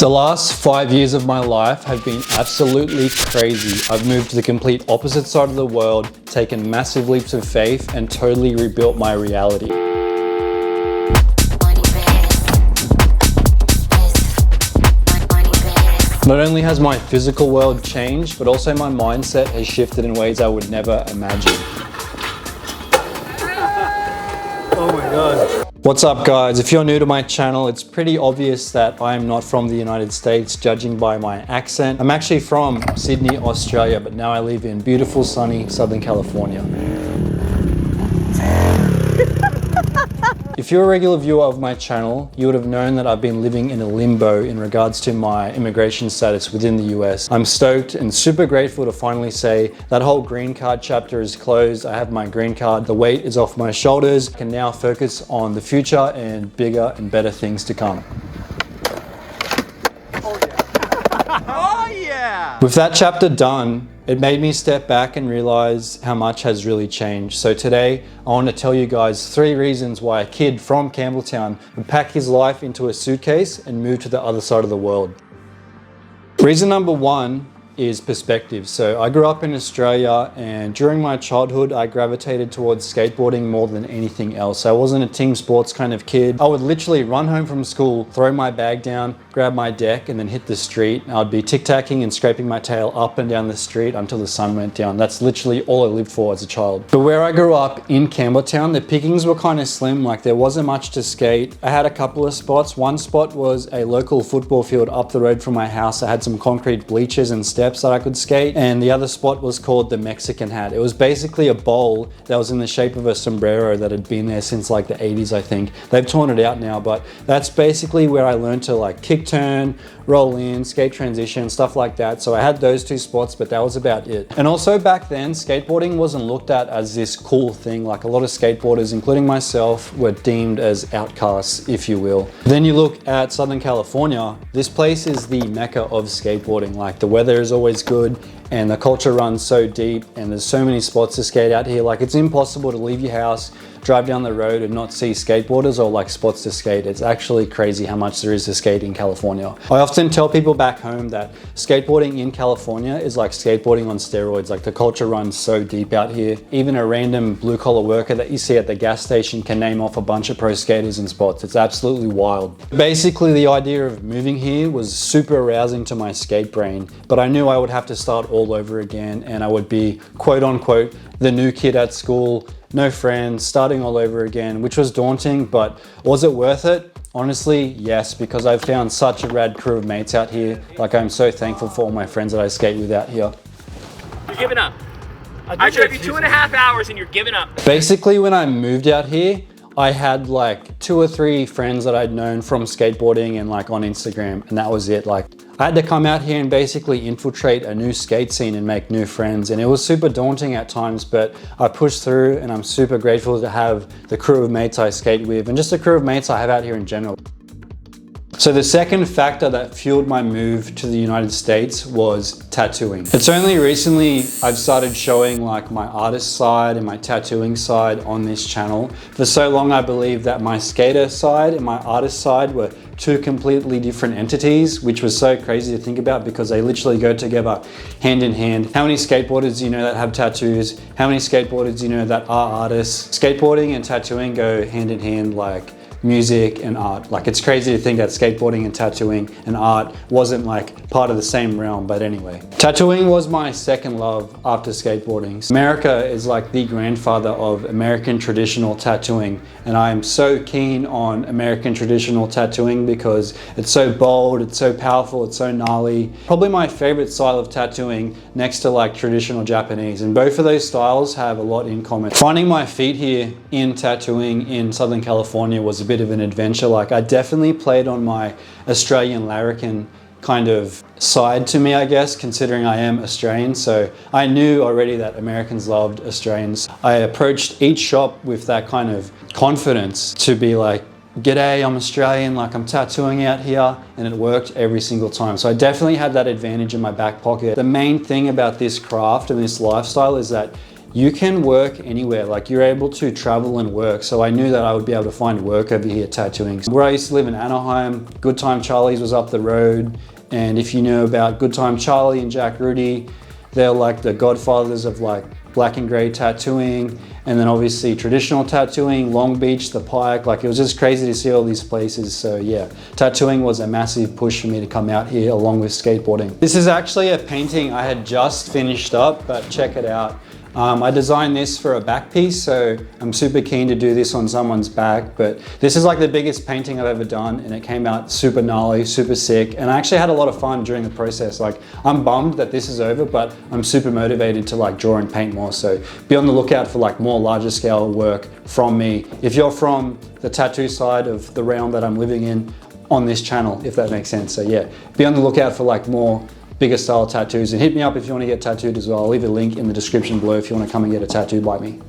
The last 5 years of my life have been absolutely crazy. I've moved to the complete opposite side of the world, taken massive leaps of faith, and totally rebuilt my reality. Not only has my physical world changed, but also my mindset has shifted in ways I would never imagine. Oh my God. What's up guys? If you're new to my channel, it's pretty obvious that I am not from the United States, judging by my accent. I'm actually from Sydney, Australia, but now I live in beautiful, sunny Southern California. If you're a regular viewer of my channel, you would have known that I've been living in a limbo in regards to my immigration status within the US. I'm stoked and super grateful to finally say that whole green card chapter is closed. I have my green card. The weight is off my shoulders. I can now focus on the future and bigger and better things to come. Oh yeah. Oh yeah. With that chapter done, it made me step back and realize how much has really changed. So today, I want to tell you guys 3 reasons why a kid from Campbelltown would pack his life into a suitcase and move to the other side of the world. Reason number 1 is perspective. So I grew up in Australia, and during my childhood I gravitated towards skateboarding more than anything else. I wasn't a team sports kind of kid. I would literally run home from school, throw my bag down, grab my deck, and then hit the street. I'd be tic-tacking and scraping my tail up and down the street until the sun went down. That's literally all I lived for as a child. But where I grew up in Campbelltown, the pickings were kind of slim. Like there wasn't much to skate. I had a couple of spots. One spot was a local football field up the road from my house. I had some concrete bleachers and steps that I could skate, and the other spot was called the Mexican Hat. It was basically a bowl that was in the shape of a sombrero that had been there since like the 80s, I think. They've torn it out now, but that's basically where I learned to like kick turn, roll in, skate transition, stuff like that. So I had those 2 spots, but that was about it. And also back then, skateboarding wasn't looked at as this cool thing. Like a lot of skateboarders, including myself, were deemed as outcasts, if you will. Then you look at Southern California, this place is the mecca of skateboarding. Like the weather is always good, and the culture runs so deep, and there's so many spots to skate out here. Like it's impossible to leave your house, drive down the road and not see skateboarders or like spots to skate. It's actually crazy how much there is to skate in California. I often tell people back home that skateboarding in California is like skateboarding on steroids. Like the culture runs so deep out here. Even a random blue collar worker that you see at the gas station can name off a bunch of pro skaters and spots. It's absolutely wild. Basically, the idea of moving here was super arousing to my skate brain, but I knew I would have to start all over again, and I would be quote unquote the new kid at school, no friends, starting all over again, which was daunting. But was it worth it? Honestly, yes, because I've found such a rad crew of mates out here. Like I'm so thankful for all my friends that I skate with out here. You're giving up. I drove you 2.5 hours and you're giving up. Basically, when I moved out here, I had like 2 or 3 friends that I'd known from skateboarding and like on Instagram, and that was it. Like I had to come out here and basically infiltrate a new skate scene and make new friends, and it was super daunting at times, but I pushed through, and I'm super grateful to have the crew of mates I skate with and just the crew of mates I have out here in general. So the second factor that fueled my move to the United States was tattooing. It's only recently I've started showing like my artist side and my tattooing side on this channel. For so long I believed that my skater side and my artist side were 2 completely different entities, which was so crazy to think about because they literally go together hand in hand. How many skateboarders do you know that have tattoos? How many skateboarders do you know that are artists? Skateboarding and tattooing go hand in hand like music and art. Like it's crazy to think that skateboarding and tattooing and art wasn't like part of the same realm, but anyway. Tattooing was my second love after skateboarding. America is like the grandfather of American traditional tattooing, and I am so keen on American traditional tattooing because it's so bold, it's so powerful, it's so gnarly. Probably my favorite style of tattooing next to like traditional Japanese, and both of those styles have a lot in common. Finding my feet here in tattooing in Southern California was a bit of an adventure. Like I definitely played on my Australian larrikin kind of side to me, I guess, considering I am Australian. So I knew already that Americans loved Australians. I approached each shop with that kind of confidence to be like, g'day, I'm Australian, like I'm tattooing out here, and it worked every single time. So I definitely had that advantage in my back pocket. The main thing about this craft and this lifestyle is that you can work anywhere. Like you're able to travel and work. So I knew that I would be able to find work over here tattooing. Where I used to live in Anaheim, Good Time Charlie's was up the road. And if you know about Good Time Charlie and Jack Rudy, they're like the godfathers of like black and gray tattooing. And then obviously traditional tattooing, Long Beach, the Pike, like it was just crazy to see all these places. So yeah, tattooing was a massive push for me to come out here along with skateboarding. This is actually a painting I had just finished up, but check it out. I designed this for a back piece, so I'm super keen to do this on someone's back, but this is like the biggest painting I've ever done, and it came out super gnarly, super sick, and I actually had a lot of fun during the process. Like, I'm bummed that this is over, but I'm super motivated to like draw and paint more, so be on the lookout for like more larger scale work from me. If you're from the tattoo side of the realm that I'm living in, on this channel, if that makes sense. So yeah, be on the lookout for like more bigger style tattoos, and hit me up if you want to get tattooed as well. I'll leave a link in the description below if you want to come and get a tattoo by me.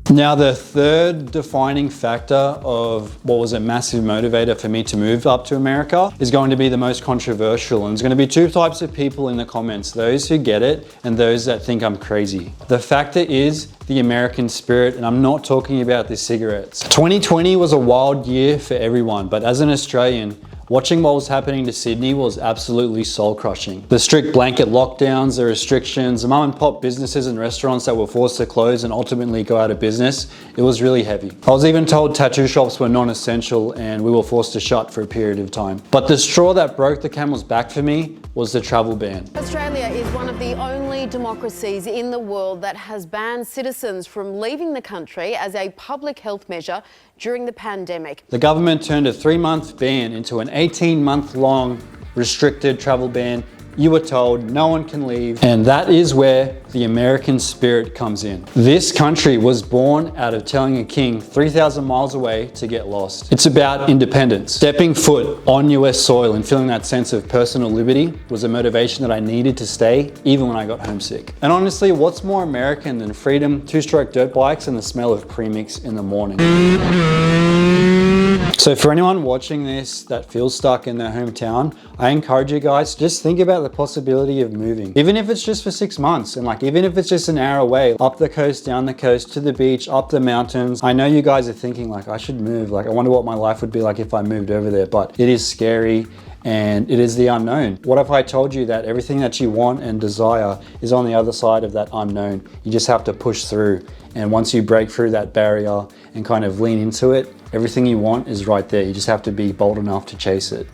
Now, the third defining factor of what was a massive motivator for me to move up to America is going to be the most controversial. And there's going to be two types of people in the comments, those who get it and those that think I'm crazy. The factor is the American spirit, and I'm not talking about the cigarettes. 2020 was a wild year for everyone, but as an Australian, watching what was happening to Sydney was absolutely soul-crushing. The strict blanket lockdowns, the restrictions, the mom and pop businesses and restaurants that were forced to close and ultimately go out of business, it was really heavy. I was even told tattoo shops were non-essential and we were forced to shut for a period of time. But the straw that broke the camel's back for me was the travel ban. Australia is one of the only democracies in the world that has banned citizens from leaving the country as a public health measure during the pandemic. The government turned a 3-month ban into an 18-month-long restricted travel ban. You were told no one can leave, and that is where the American spirit comes in. This country was born out of telling a king 3,000 miles away to get lost. It's about independence. Stepping foot on US soil and feeling that sense of personal liberty was a motivation that I needed to stay, even when I got homesick. And honestly, what's more American than freedom, 2-stroke dirt bikes, and the smell of premix in the morning? So for anyone watching this that feels stuck in their hometown, I encourage you guys, just think about the possibility of moving. Even if it's just for 6 months, and like even if it's just an hour away, up the coast, down the coast, to the beach, up the mountains. I know you guys are thinking like, I should move. Like, I wonder what my life would be like if I moved over there, but it is scary. And it is the unknown. What if I told you that everything that you want and desire is on the other side of that unknown? You just have to push through. And once you break through that barrier and kind of lean into it, everything you want is right there. You just have to be bold enough to chase it.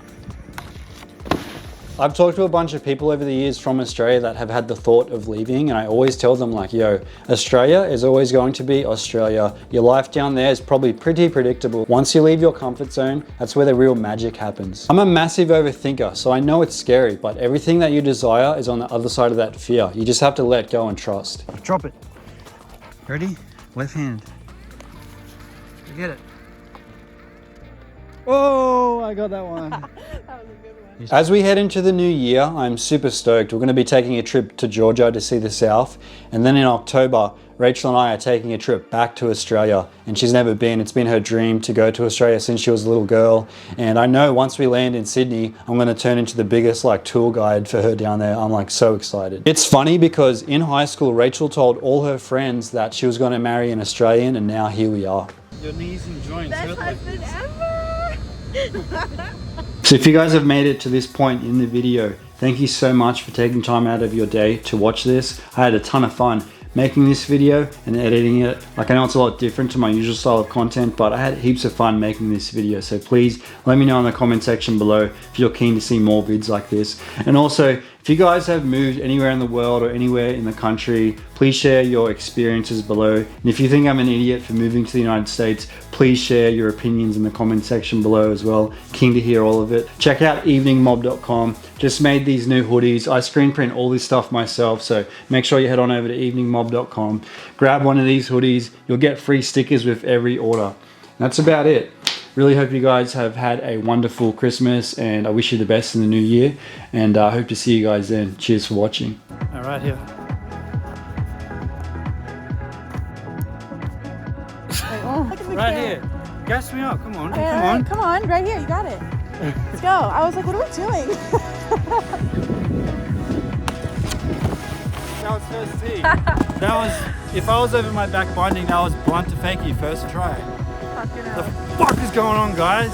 I've talked to a bunch of people over the years from Australia that have had the thought of leaving, and I always tell them like, yo, Australia is always going to be Australia. Your life down there is probably pretty predictable. Once you leave your comfort zone, that's where the real magic happens. I'm a massive overthinker, so I know it's scary, but everything that you desire is on the other side of that fear. You just have to let go and trust. Drop it. Ready? Left hand. Get it. Oh, I got that one. That was a good one. As we head into the new year, I'm super stoked. We're going to be taking a trip to Georgia to see the South. And then in October, Rachel and I are taking a trip back to Australia. And she's never been. It's been her dream to go to Australia since she was a little girl. And I know once we land in Sydney, I'm going to turn into the biggest like tour guide for her down there. I'm like so excited. It's funny because in high school, Rachel told all her friends that she was going to marry an Australian, and now here we are. Your knees and joints Best hurt like husband this. ever! So if you guys have made it to this point in the video, thank you so much for taking time out of your day to watch this. I had a ton of fun making this video and editing it. Like, I know it's a lot different to my usual style of content, but I had heaps of fun making this video. So please let me know in the comment section below if you're keen to see more vids like this. And also, if you guys have moved anywhere in the world or anywhere in the country, please share your experiences below. And if you think I'm an idiot for moving to the United States, please share your opinions in the comment section below as well. Keen to hear all of it. Check out eveningmob.com. Just made these new hoodies. I screen print all this stuff myself, so make sure you head on over to eveningmob.com. Grab one of these hoodies. You'll get free stickers with every order. That's about it. Really hope you guys have had a wonderful Christmas, and I wish you the best in the new year, and I hope to see you guys then. Cheers for watching. All right, here. Right here. Gas me up. Come on. Okay, Come on. Come on, right here. You got it. Let's go. I was like, what are we doing? That was first tee. That was If I was over my back binding, that was blunt to fakie first try. Fucking The hell. fuck is going on, guys?